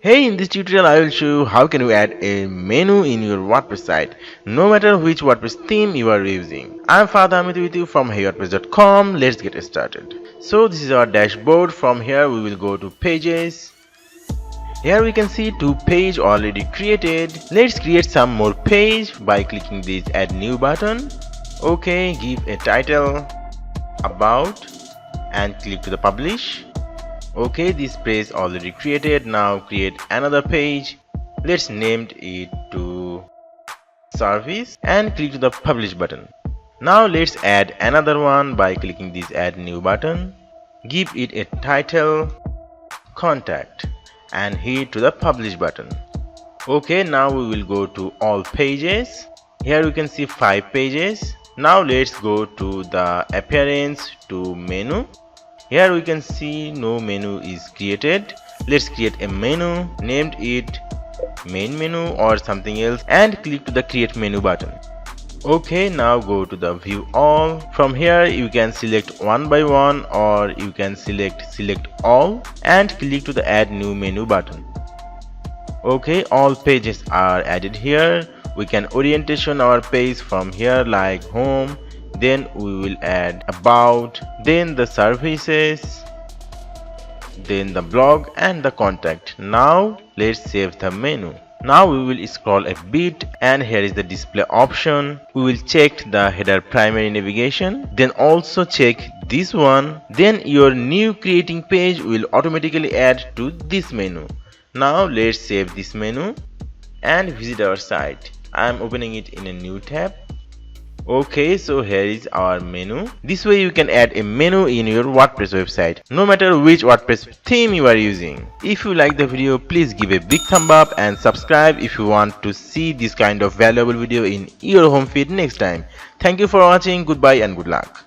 Hey, in this tutorial I will show you how can you add a menu in your WordPress site, no matter which WordPress theme you are using. I am Father Amit with you from WordPress.com. Let's get started. So this is our dashboard. From here we will go to pages. Here we can see 2 pages already created. Let's create some more page by clicking this add new button. Okay, give a title, about, and click to the publish. Okay, this page already created. Now create another page. Let's name it to service and click to the publish button. Now let's add another one by clicking this add new button. Give it a title, contact, and hit to the publish button. Okay, now we will go to all pages. Here we can see 5 pages. Now let's go to the appearance to menu. Here we can see no menu is created. Let's create a menu, named it main menu or something else, and click to the create menu button. Okay, now go to the view all. From here you can select one by one, or you can select all and click to the add new menu button. Okay, all pages are added here. We can orientation our page from here like home, then we will add about, then the services, then the blog and the contact. Now let's save the menu. Now we will scroll a bit and here is the display option. We will check the header primary navigation, then also check this one. Then your new creating page will automatically add to this menu. Now let's save this menu and visit our site. I am opening it in a new tab. Okay, so here is our menu. This way you can add a menu in your WordPress website, no matter which WordPress theme you are using. If you like the video, please give a big thumb up and subscribe if you want to see this kind of valuable video in your home feed next time. Thank you for watching. Goodbye and good luck.